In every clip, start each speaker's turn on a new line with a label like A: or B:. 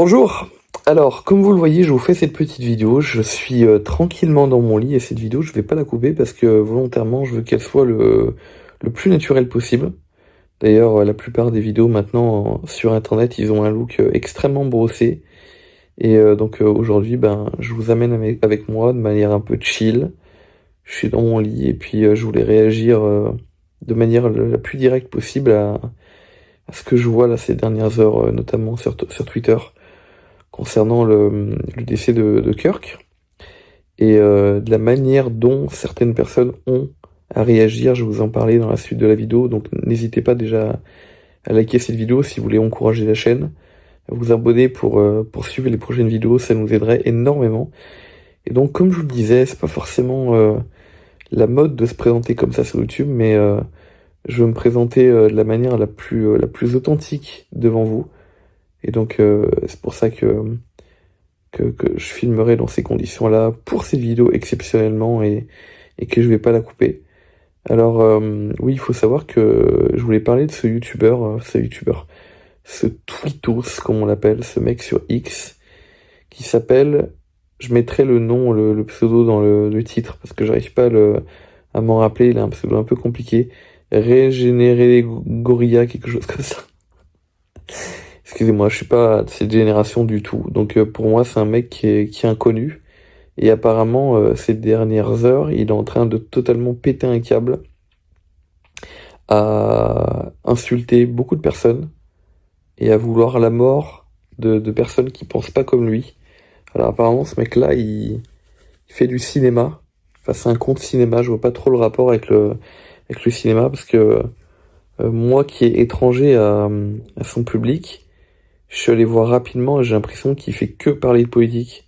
A: Bonjour. Alors, comme vous le voyez, je vous fais cette petite vidéo. Je suis tranquillement dans mon lit et cette vidéo, je vais pas la couper parce que volontairement, je veux qu'elle soit le plus naturelle possible. D'ailleurs, la plupart des vidéos maintenant sur Internet, ils ont un look extrêmement brossé. Et donc aujourd'hui, je vous amène avec moi de manière un peu chill. Je suis dans mon lit et puis je voulais réagir de manière la plus directe possible à ce que je vois là ces dernières heures, notamment sur Twitter concernant le décès de Kirk et de la manière dont certaines personnes ont à réagir. Je vais vous en parler dans la suite de la vidéo, donc n'hésitez pas déjà à liker cette vidéo si vous voulez encourager la chaîne, à vous abonner pour suivre les prochaines vidéos, ça nous aiderait énormément. Et donc comme je vous le disais, c'est pas forcément la mode de se présenter comme ça sur YouTube, mais je veux me présenter de la manière la plus authentique devant vous. Et donc c'est pour ça que je filmerai dans ces conditions-là pour cette vidéo exceptionnellement et que je vais pas la couper. Alors oui, il faut savoir que je voulais parler de ce tweetos comme on l'appelle, ce mec sur X qui s'appelle, je mettrai le nom, le pseudo dans le titre parce que j'arrive pas à m'en rappeler, il a un pseudo un peu compliqué, Régénérer Gorilla, quelque chose comme ça. Excusez-moi, je suis pas de cette génération du tout. Donc pour moi, c'est un mec qui est inconnu. Et apparemment, ces dernières heures, il est en train de totalement péter un câble, à insulter beaucoup de personnes et à vouloir la mort de personnes qui pensent pas comme lui. Alors apparemment, ce mec-là, il fait du cinéma. Enfin, c'est un compte cinéma. Je vois pas trop le rapport avec le cinéma parce que moi qui est étranger à son public, je suis allé voir rapidement et j'ai l'impression qu'il fait que parler de politique.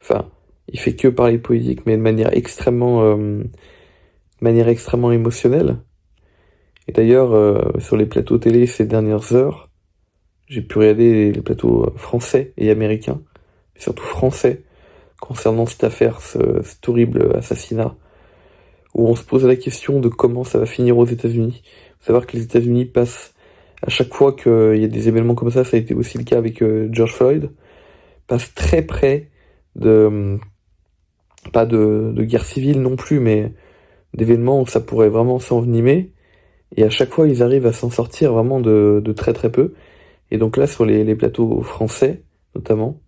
A: Enfin, il fait que parler de politique, mais de manière extrêmement émotionnelle. Et d'ailleurs, sur les plateaux télé ces dernières heures, j'ai pu regarder les plateaux français et américains, mais surtout français, concernant cette affaire, cet horrible assassinat, où on se pose la question de comment ça va finir aux États-Unis. Faut savoir que les États-Unis passent, à chaque fois qu'il y a des événements comme ça a été aussi le cas avec George Floyd, passent très près de, pas de guerre civile non plus, mais d'événements où ça pourrait vraiment s'envenimer. Et à chaque fois, ils arrivent à s'en sortir vraiment de très très peu. Et donc là, sur les plateaux français, notamment,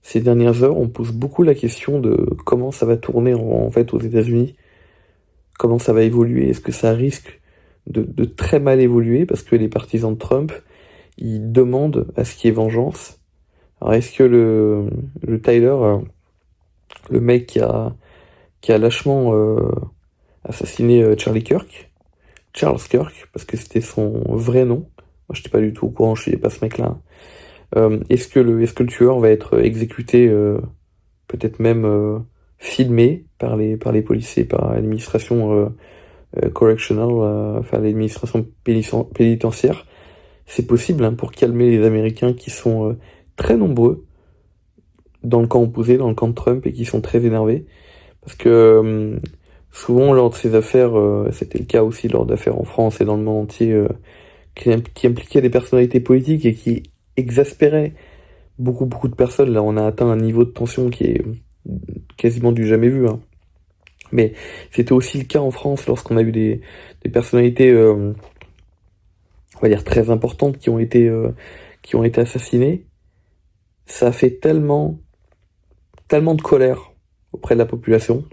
A: ces dernières heures, on pose beaucoup la question de comment ça va tourner en fait aux États-Unis, comment ça va évoluer, est-ce que ça risque de très mal évoluer, parce que les partisans de Trump, ils demandent à ce qu'il y ait vengeance. Alors est-ce que le Tyler, le mec qui a lâchement assassiné Charles Kirk, parce que c'était son vrai nom. Moi, j'étais pas du tout au courant, je savais pas ce mec-là. Est-ce que le tueur va être exécuté, peut-être même filmé par les policiers, par l'administration correctional, enfin l'administration pénitentiaire? C'est possible, hein, pour calmer les Américains qui sont très nombreux dans le camp opposé, dans le camp de Trump, et qui sont très énervés. Parce que souvent, lors de ces affaires, c'était le cas aussi lors d'affaires en France et dans le monde entier, qui impliquaient des personnalités politiques et qui exaspéraient beaucoup de personnes. Là, on a atteint un niveau de tension qui est quasiment du jamais vu, hein. Mais c'était aussi le cas en France lorsqu'on a eu des personnalités, on va dire très importantes qui ont été assassinées. Ça a fait tellement de colère auprès de la population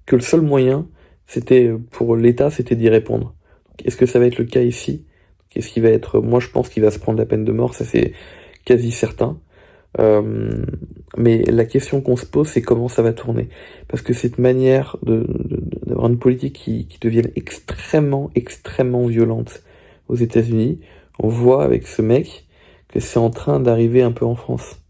A: que le seul moyen, c'était pour l'État, c'était d'y répondre. Est-ce que ça va être le cas ici? Qu'est-ce qui va être? Moi, je pense qu'il va se prendre la peine de mort, ça c'est quasi certain. Mais la question qu'on se pose, c'est comment ça va tourner. Parce que cette manière d'avoir une politique qui devienne extrêmement violente aux États-Unis, on voit avec ce mec que c'est en train d'arriver un peu en France.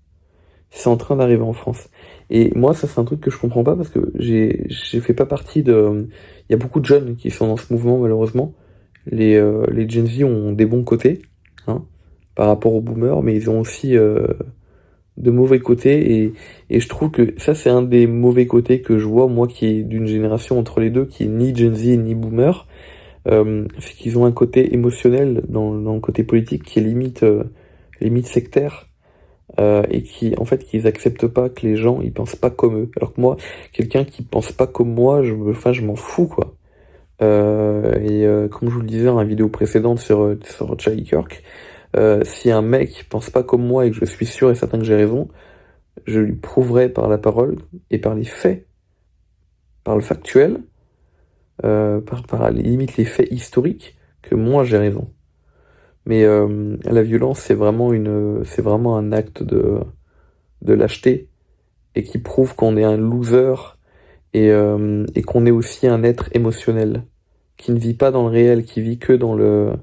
A: C'est en train d'arriver en France. Et moi, ça, c'est un truc que je comprends pas parce que j'ai fait pas partie de... Il y a beaucoup de jeunes qui sont dans ce mouvement, malheureusement. Les Gen Z ont des bons côtés, hein, par rapport aux boomers, mais ils ont aussi de mauvais côtés. Et je trouve que ça, c'est un des mauvais côtés que je vois, moi, qui est d'une génération entre les deux, qui est ni Gen Z ni boomer. C'est qu'ils ont un côté émotionnel dans le côté politique qui est limite limite sectaires, et qui, en fait, qu'ils acceptent pas que les gens, ils pensent pas comme eux. Alors que moi, quelqu'un qui pense pas comme moi, je m'en fous, quoi. Comme je vous le disais dans la vidéo précédente sur Charlie Kirk, si un mec pense pas comme moi et que je suis sûr et certain que j'ai raison, je lui prouverai par la parole et par les faits, par le factuel, par limite les faits historiques, que moi j'ai raison. Mais la violence, c'est vraiment un acte de lâcheté et qui prouve qu'on est un loser et qu'on est aussi un être émotionnel qui ne vit pas dans le réel, qui vit que dans le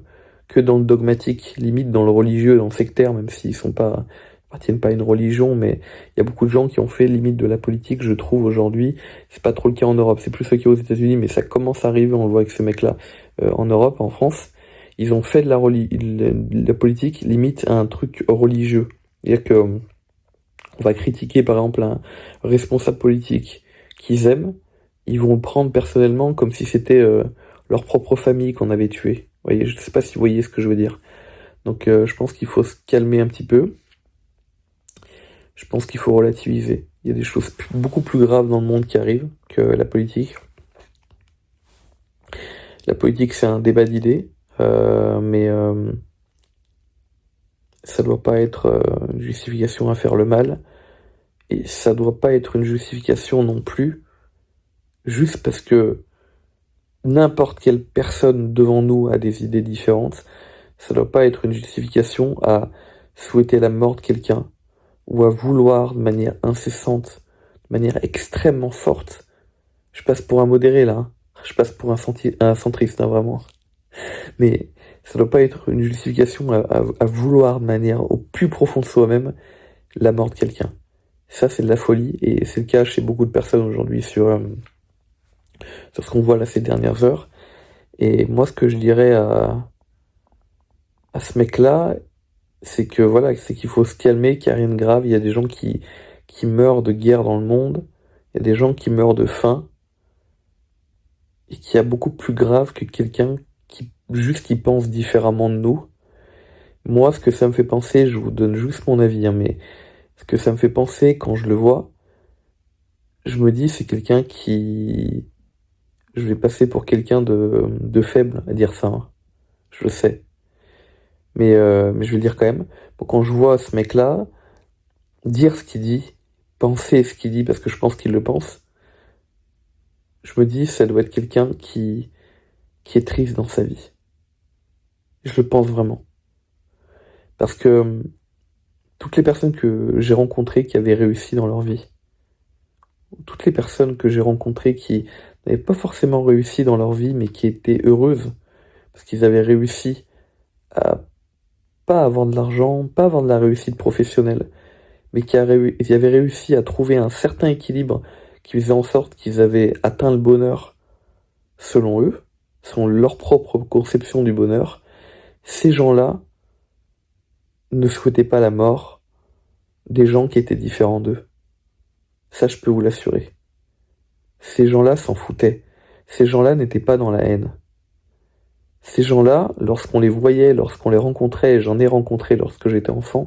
A: dogmatique, limite dans le religieux, dans le sectaire, même s'ils appartiennent pas à une religion, mais il y a beaucoup de gens qui ont fait limite de la politique, je trouve, aujourd'hui. C'est pas trop le cas en Europe, c'est plus le cas aux États-Unis, mais ça commence à arriver, on le voit avec ces mecs-là, en Europe, en France. Ils ont fait de la politique limite à un truc religieux. C'est-à-dire que on va critiquer par exemple un responsable politique qu'ils aiment, ils vont le prendre personnellement comme si c'était leur propre famille qu'on avait tué. Vous voyez, je sais pas si vous voyez ce que je veux dire. Donc je pense qu'il faut se calmer un petit peu. Je pense qu'il faut relativiser. Il y a des choses beaucoup plus graves dans le monde qui arrivent que la politique. La politique, c'est un débat d'idées, mais ça doit pas être une justification à faire le mal. Et ça doit pas être une justification non plus, juste parce que n'importe quelle personne devant nous a des idées différentes. Ça doit pas être une justification à souhaiter la mort de quelqu'un, ou à vouloir de manière incessante, de manière extrêmement forte. Je passe pour un modéré là, hein. Je passe pour un centriste, hein, vraiment. Mais ça doit pas être une justification à vouloir de manière au plus profond de soi-même la mort de quelqu'un. Ça, c'est de la folie, et c'est le cas chez beaucoup de personnes aujourd'hui sur ce qu'on voit là ces dernières heures. Et moi, ce que je dirais à ce mec-là, c'est que voilà, c'est qu'il faut se calmer, qu'il n'y a rien de grave. Il y a des gens qui meurent de guerre dans le monde, il y a des gens qui meurent de faim, et qu'il y a beaucoup plus grave que quelqu'un qui pense différemment de nous. Moi, ce que ça me fait penser, je vous donne juste mon avis, hein, mais ce que ça me fait penser quand je le vois, je me dis c'est quelqu'un qui... Je vais passer pour quelqu'un de faible à dire ça, hein. Je le sais. Mais je vais le dire quand même. Bon, quand je vois ce mec-là dire ce qu'il dit, penser ce qu'il dit, parce que je pense qu'il le pense, je me dis ça doit être quelqu'un qui est triste dans sa vie. Je le pense vraiment. Parce que toutes les personnes que j'ai rencontrées qui avaient réussi dans leur vie, toutes les personnes que j'ai rencontrées qui n'avaient pas forcément réussi dans leur vie, mais qui étaient heureuses, parce qu'ils avaient réussi à pas avoir de l'argent, pas avoir de la réussite professionnelle, mais qui avaient réussi à trouver un certain équilibre qui faisait en sorte qu'ils avaient atteint le bonheur selon eux, selon leur propre conception du bonheur. Ces gens-là ne souhaitaient pas la mort des gens qui étaient différents d'eux. Ça, je peux vous l'assurer. Ces gens-là s'en foutaient. Ces gens-là n'étaient pas dans la haine. Ces gens-là, lorsqu'on les voyait, lorsqu'on les rencontrait, et j'en ai rencontré lorsque j'étais enfant,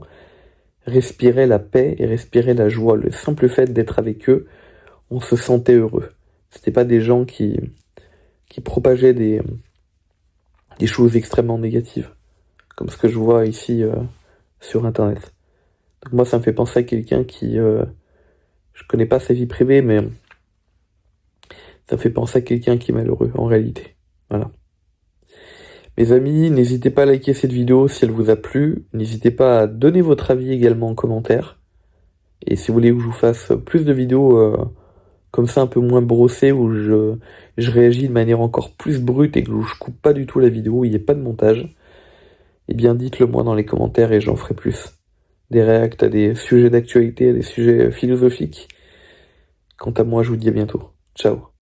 A: respiraient la paix et respiraient la joie. Le simple fait d'être avec eux, on se sentait heureux. C'était pas des gens qui propageaient des choses extrêmement négatives, comme ce que je vois ici sur Internet. Donc moi, ça me fait penser à quelqu'un qui... je connais pas sa vie privée, mais ça me fait penser à quelqu'un qui est malheureux, en réalité. Voilà. Mes amis, n'hésitez pas à liker cette vidéo si elle vous a plu. N'hésitez pas à donner votre avis également en commentaire. Et si vous voulez que je vous fasse plus de vidéos comme ça, un peu moins brossées, où je réagis de manière encore plus brute et que je coupe pas du tout la vidéo, où il n'y a pas de montage, eh bien dites-le moi dans les commentaires et j'en ferai plus. Des réacts à des sujets d'actualité, à des sujets philosophiques. Quant à moi, je vous dis à bientôt. Ciao.